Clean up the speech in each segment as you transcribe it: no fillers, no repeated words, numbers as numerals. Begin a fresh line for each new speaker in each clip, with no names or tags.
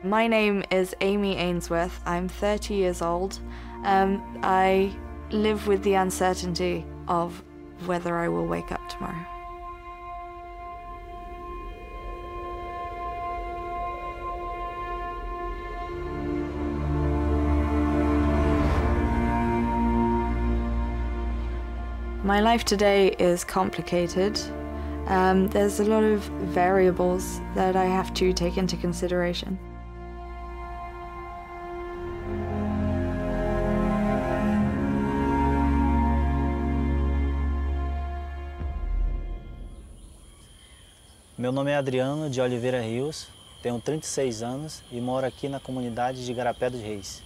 My name is Amy Ainsworth. I'm 30 years old. I live with the uncertainty of whether I will wake up tomorrow. My life today is complicated. There's a lot of variables that I have to take into consideration.
Meu nome é Adriano de Oliveira Rios, tenho 36 anos e moro aqui na comunidade de Garapé dos Reis.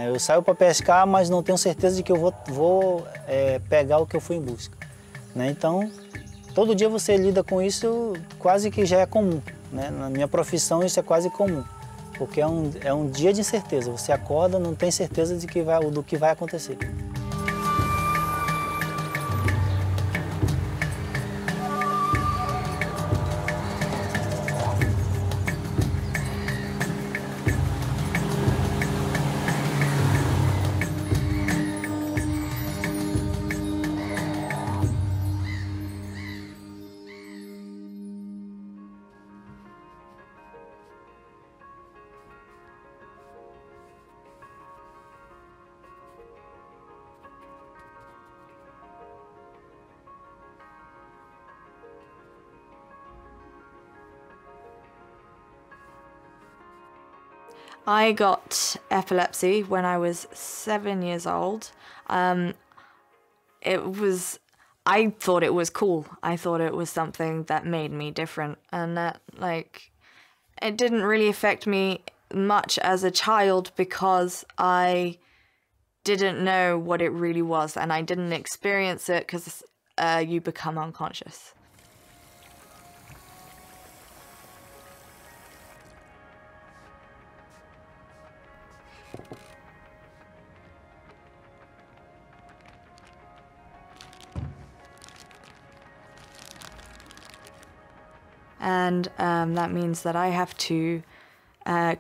Eu saio para pescar, mas não tenho certeza de que eu vou pegar o que eu fui em busca. Né? Então, todo dia você lida com isso, quase que já é comum. Né? Na minha profissão isso é quase comum, porque é um dia de incerteza. Você acorda, não tem certeza do que vai acontecer.
I got epilepsy when I was 7 years old. I thought it was cool. I thought it was something that made me different, and that, like, it didn't really affect me much as a child because I didn't know what it really was, and I didn't experience it because you become unconscious. And that means that I have to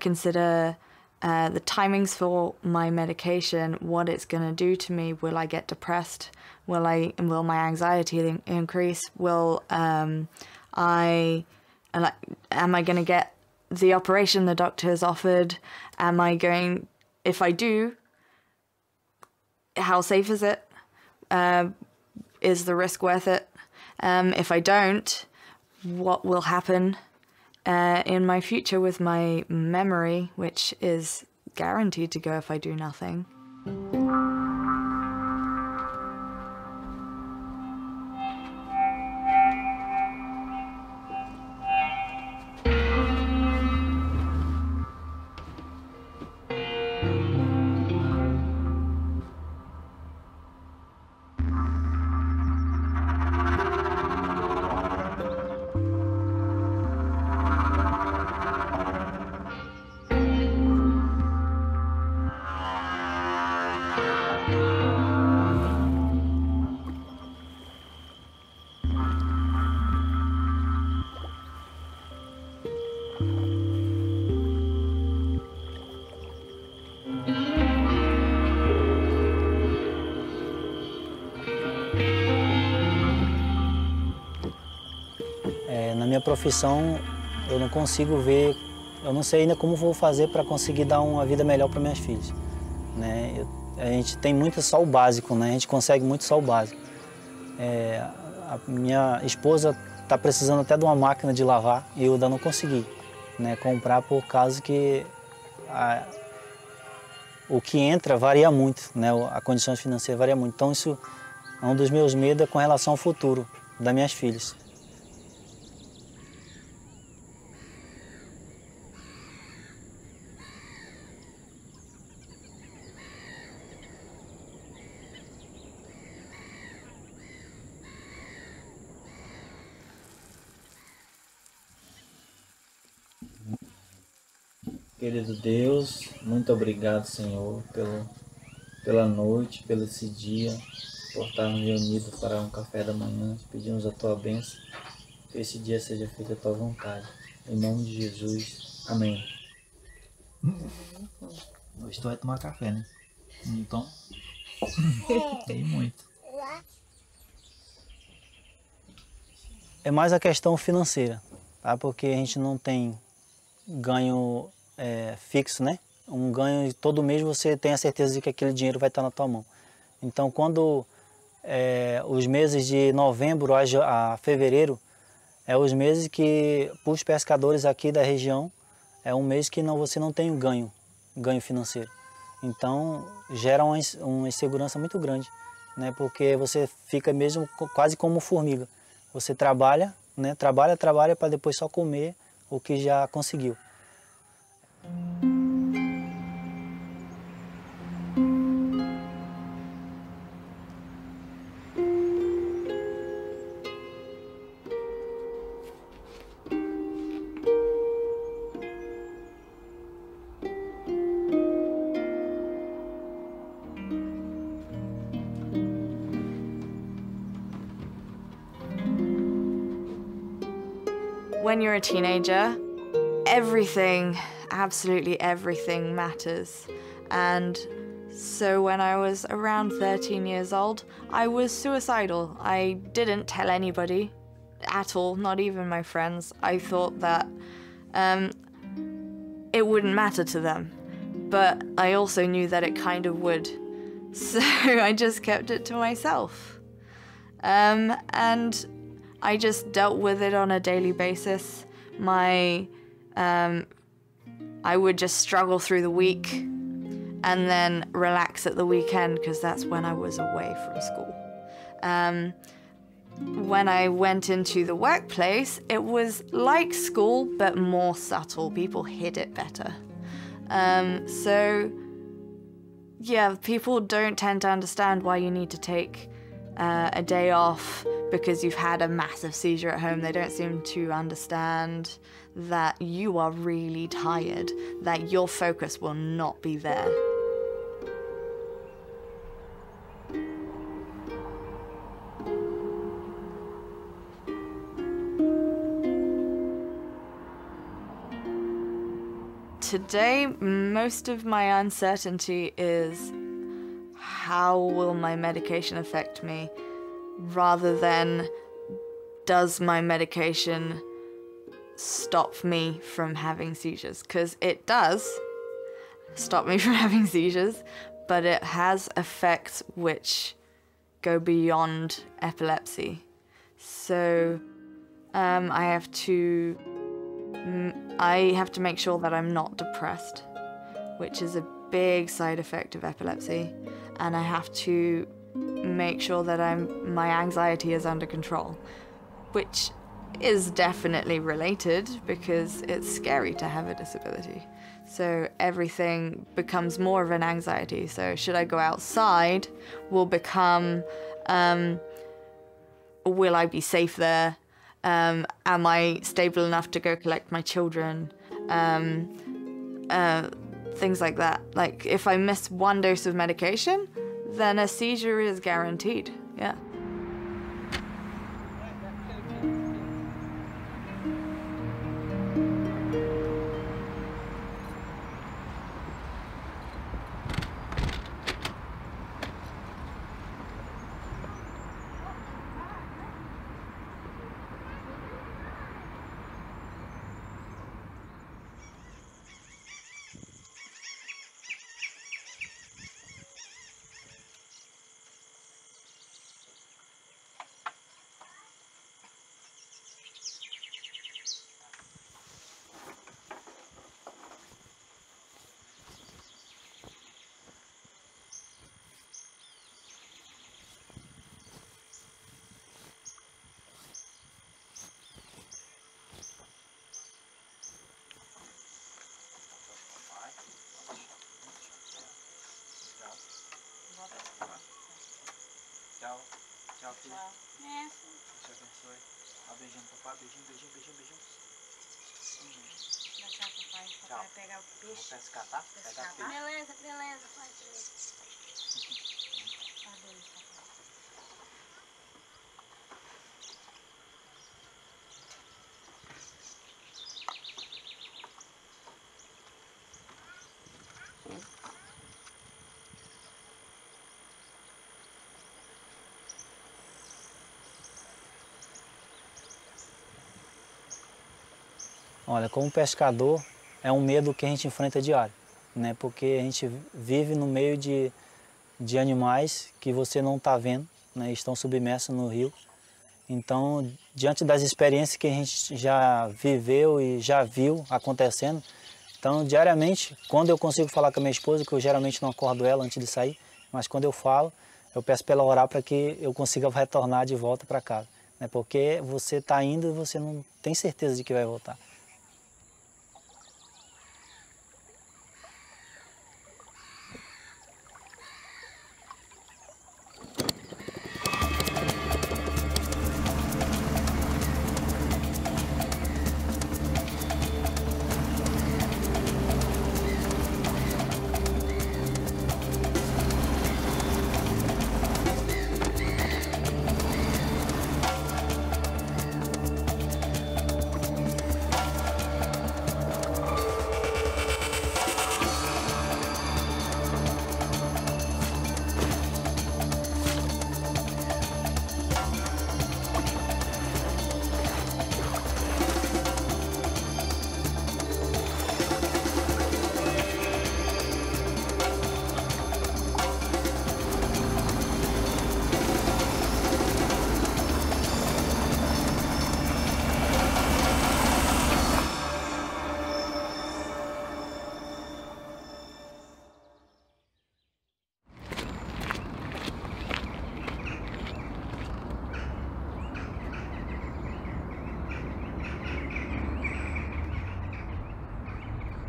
consider the timings for my medication, what it's going to do to me. Will I get depressed? Will my anxiety increase? Am I going to get the operation the doctor has offered? If I do, how safe is it? Is the risk worth it? If I don't, what will happen in my future with my memory, which is guaranteed to go if I do nothing. Na minha profissão, eu não consigo ver, eu não sei ainda como vou fazer para conseguir dar uma vida melhor para minhas filhas. Né? A gente tem muito só o básico, né? A gente consegue muito só o básico. A minha esposa está precisando até de uma máquina de lavar e eu ainda não consegui, né, comprar por causa que
o que entra varia muito, né? A condição financeira varia muito. Então isso é um dos meus medos com relação ao futuro das minhas filhas.
Querido Deus, muito obrigado, Senhor, pela noite, pelo esse dia, por estarmos reunidos para um café da manhã. Pedimos a Tua bênção, que esse dia seja feita a Tua vontade. Em nome de Jesus. Amém. Hoje tu vai tomar café, né? Então, tem muito.
É mais a questão financeira, tá? Porque a gente não tem ganho fixo, né? Um ganho todo mês você tem a certeza de que aquele dinheiro vai estar na tua mão. Então, quando os meses de novembro a fevereiro é os meses que, para os pescadores aqui da região, é um mês que você não tem ganho financeiro. Então, gera uma insegurança muito grande, né? Porque você fica mesmo quase como formiga. Você trabalha, né? Trabalha para depois só comer o que já conseguiu.
When you're a teenager, everything, absolutely everything matters. And so when I was around 13 years old, I was suicidal. I didn't tell anybody at all, not even my friends. I thought that it wouldn't matter to them, but I also knew that it kind of would. So I just kept it to myself. And I just dealt with it on a daily basis. I would just struggle through the week and then relax at the weekend because that's when I was away from school. When I went into the workplace, it was like school, but more subtle. People hid it better. So yeah, people don't tend to understand why you need to take a day off because you've had a massive seizure at home. They don't seem to understand that you are really tired, that your focus will not be there. Today, most of my uncertainty is how will my medication affect me, rather than does my medication stop me from having seizures? Because it does stop me from having seizures, but it has effects which go beyond epilepsy. So I have to make sure that I'm not depressed, which is a big side effect of epilepsy, and I have to make sure that my anxiety is under control, which is definitely related because it's scary to have a disability. So everything becomes more of an anxiety. So should I go outside will become, will I be safe there? Am I stable enough to go collect my children? Things like that. Like if I miss one dose of medication, then a seizure is guaranteed, yeah.
Deus abençoe. Um beijinho, papai. Beijinho, beijinho, beijinho, beijinho.
Tchau, papai. Papai vai pegar o peixe.
Vou pescar, tá? Pegar peixe.
Beleza, beleza, pai.
Adeus, papai.
Olha, como pescador, é um medo que a gente enfrenta diário, né? Porque a gente vive no meio de animais que você não está vendo, né? Estão submersos no rio. Então, diante das experiências que a gente já viveu e já viu acontecendo, então, diariamente, quando eu consigo falar com a minha esposa, que eu geralmente não acordo ela antes de sair, mas quando eu falo, eu peço para ela orar para que eu consiga retornar de volta para casa, né? Porque você está indo e você não tem certeza de que vai voltar.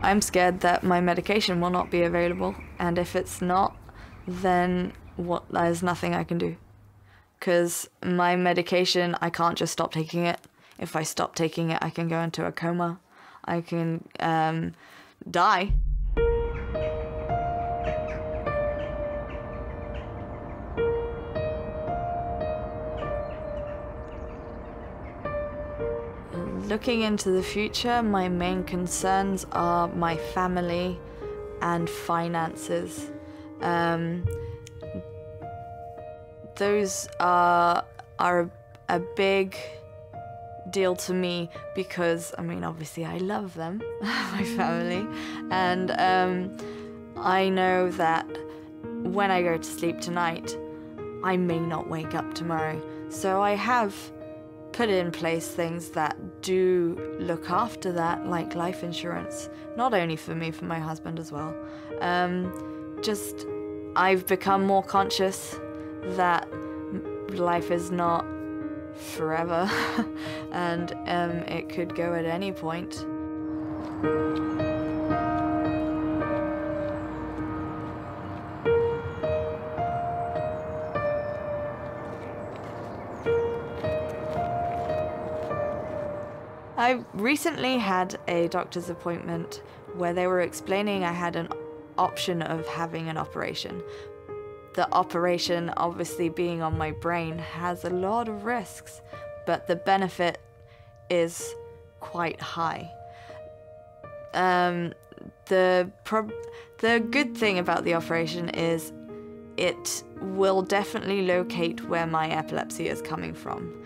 I'm scared that my medication will not be available, and if it's not, then there's nothing I can do. Because my medication, I can't just stop taking it. If I stop taking it, I can go into a coma. I can die. Looking into the future, my main concerns are my family and finances. Those are a big deal to me because, I mean, obviously I love them, my family, and I know that when I go to sleep tonight, I may not wake up tomorrow. So I have put in place things that do look after that, like life insurance, not only for me, for my husband as well. Just, I've become more conscious that life is not forever and it could go at any point. I recently had a doctor's appointment where they were explaining I had an option of having an operation. The operation, obviously being on my brain, has a lot of risks, but the benefit is quite high. The good thing about the operation is it will definitely locate where my epilepsy is coming from.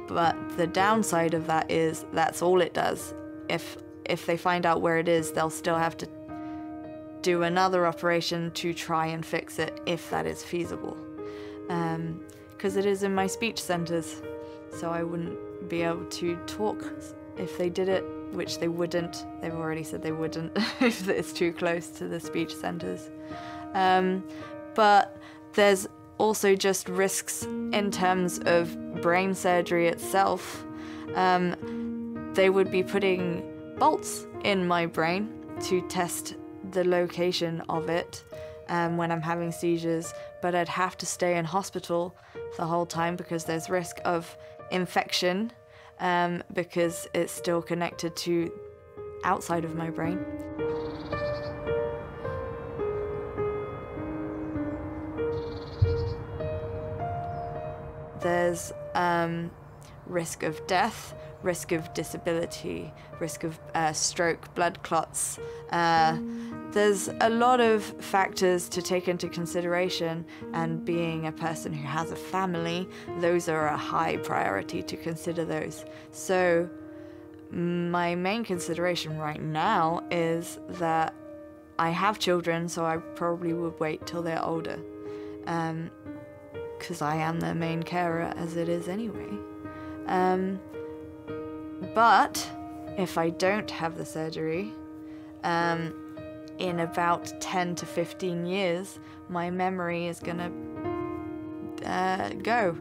But the downside of that is that's all it does. If they find out where it is, they'll still have to do another operation to try and fix it if that is feasible. Because it is in my speech centers, so I wouldn't be able to talk if they did it, which they wouldn't. They've already said they wouldn't if it's too close to the speech centers. But there's also just risks in terms of brain surgery itself. They would be putting bolts in my brain to test the location of it, when I'm having seizures, but I'd have to stay in hospital the whole time because there's risk of infection because it's still connected to outside of my brain. There's risk of death, risk of disability, risk of stroke, blood clots. There's a lot of factors to take into consideration, and being a person who has a family, those are a high priority to consider those. So my main consideration right now is that I have children, so I probably would wait till they're older, because I am their main carer as it is anyway. But if I don't have the surgery, in about 10 to 15 years, my memory is gonna go.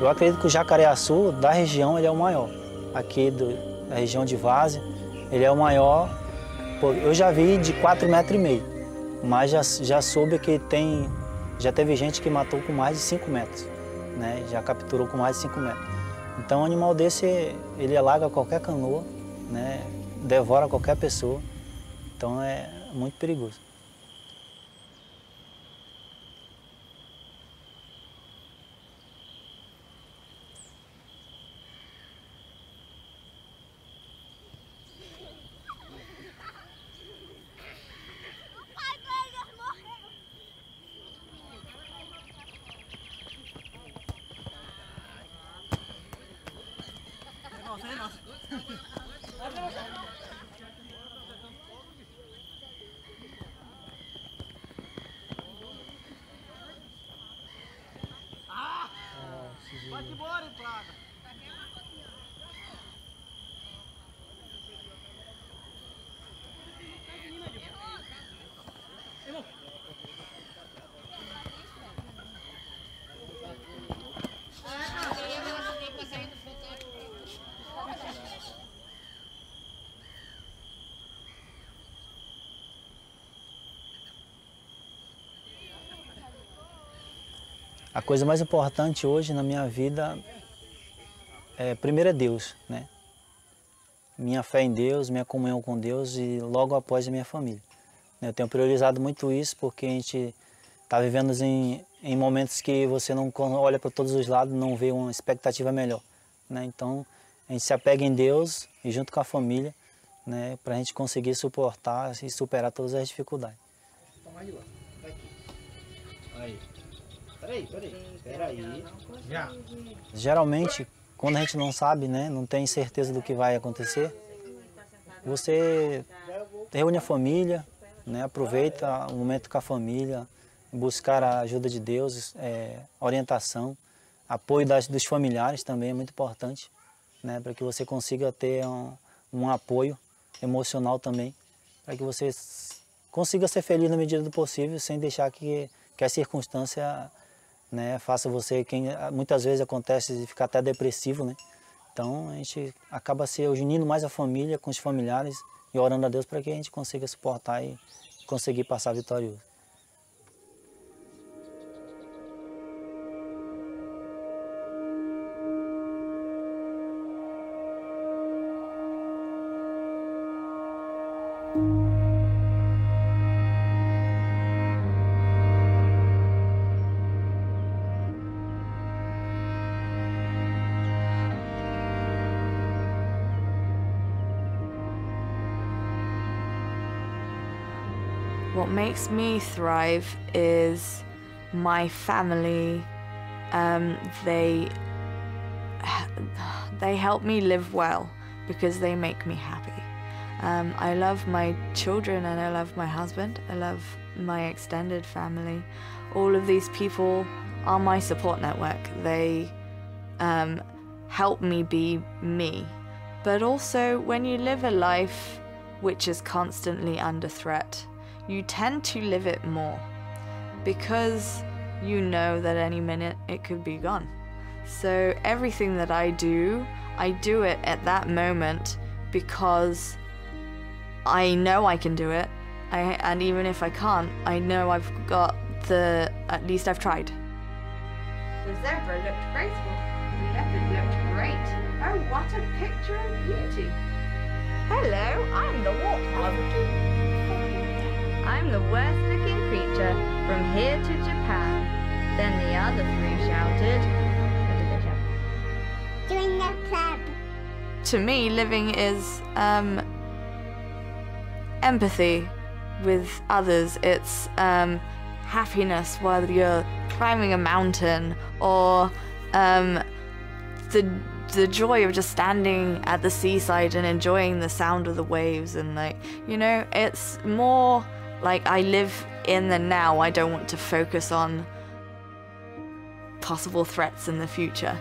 Eu acredito que o jacaré-açu da região ele é o maior. Aqui da região de Várzea, ele é o maior. Eu já vi de 4,5 metros, mas já soube que já teve gente que matou com mais de 5 metros, né? Já capturou com mais de 5 metros. Então um animal desse, ele alaga qualquer canoa, né? Devora qualquer pessoa, então é muito perigoso. A coisa mais importante hoje na minha vida primeiro é Deus, né? Minha fé em Deus, minha comunhão com Deus e logo após a minha família. Eu tenho priorizado muito isso porque a gente está vivendo em momentos que você não olha para todos os lados, não vê uma expectativa melhor, né? Então a gente se apega em Deus e junto com a família, né, para a gente conseguir suportar e superar todas as dificuldades.
Toma aí, ó. Tá aqui. Aí. Peraí. Já.
Geralmente, quando a gente não sabe, né, não tem certeza do que vai acontecer, você reúne a família, né, aproveita o momento com a família, buscar a ajuda de Deus, orientação, apoio dos familiares também é muito importante, né, para que você consiga ter um apoio emocional também, para que você consiga ser feliz na medida do possível, sem deixar que a circunstância, né, faça você, muitas vezes acontece de ficar até depressivo, né? Então a gente acaba se unindo mais a família com os familiares e orando a Deus para que a gente consiga suportar e conseguir passar vitorioso.
What makes me thrive is my family. They help me live well because they make me happy. I love my children and I love my husband. I love my extended family. All of these people are my support network. They help me be me. But also, when you live a life which is constantly under threat, you tend to live it more because you know that any minute it could be gone. So everything that I do it at that moment because I know I can do it. And even if I can't, I know I've got at least I've tried.
The zebra looked graceful. The leopard looked great. Oh, what a picture of beauty. Hello, I'm the warthog. I'm the worst looking creature from here to Japan. Then the other three shouted. What did they shout?
Doing the club.
To me, living is empathy with others. It's happiness while you're climbing a mountain, or the joy of just standing at the seaside and enjoying the sound of the waves, and like, you know, it's more like I live in the now. I don't want to focus on possible threats in the future.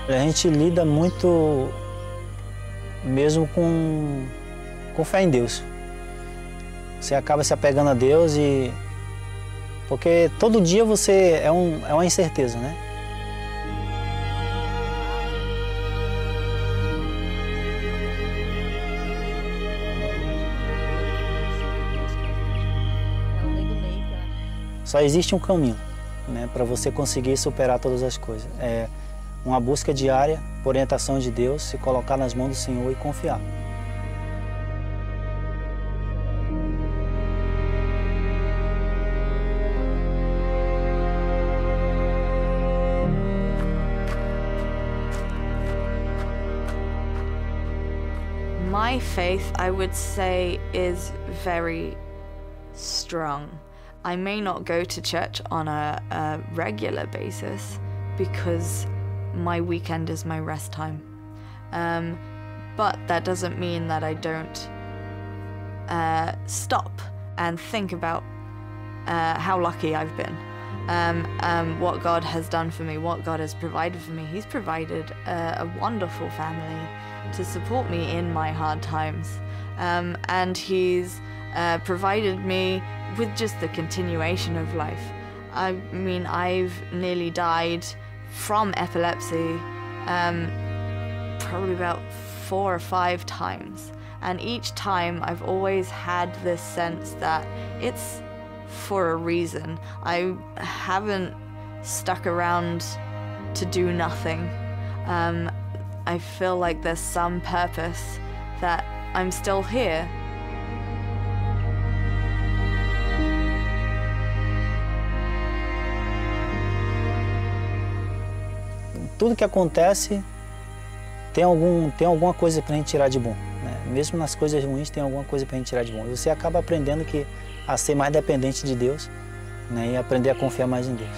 A gente lida muito mesmo com fé em Deus. Você acaba se apegando a Deus porque todo dia você é uma incerteza, né? Só existe um caminho, né, para você conseguir superar todas as coisas. É uma busca diária por orientação de Deus, se colocar nas mãos do Senhor e confiar.
My faith, I would say, is very strong. I may not go to church on a regular basis because my weekend is my rest time. But that doesn't mean that I don't stop and think about how lucky I've been, what God has done for me, what God has provided for me. He's provided a wonderful family to support me in my hard times, and He's provided me with just the continuation of life. I mean, I've nearly died from epilepsy probably about 4 or 5 times, and each time I've always had this sense that it's for a reason. I haven't stuck around to do nothing. I feel like there's some purpose that I'm still here.
Tudo que acontece tem alguma coisa para a gente tirar de bom, né? Mesmo nas coisas ruins tem alguma coisa para a gente tirar de bom. E você acaba aprendendo a ser mais dependente de Deus, né? E aprender a confiar mais em Deus.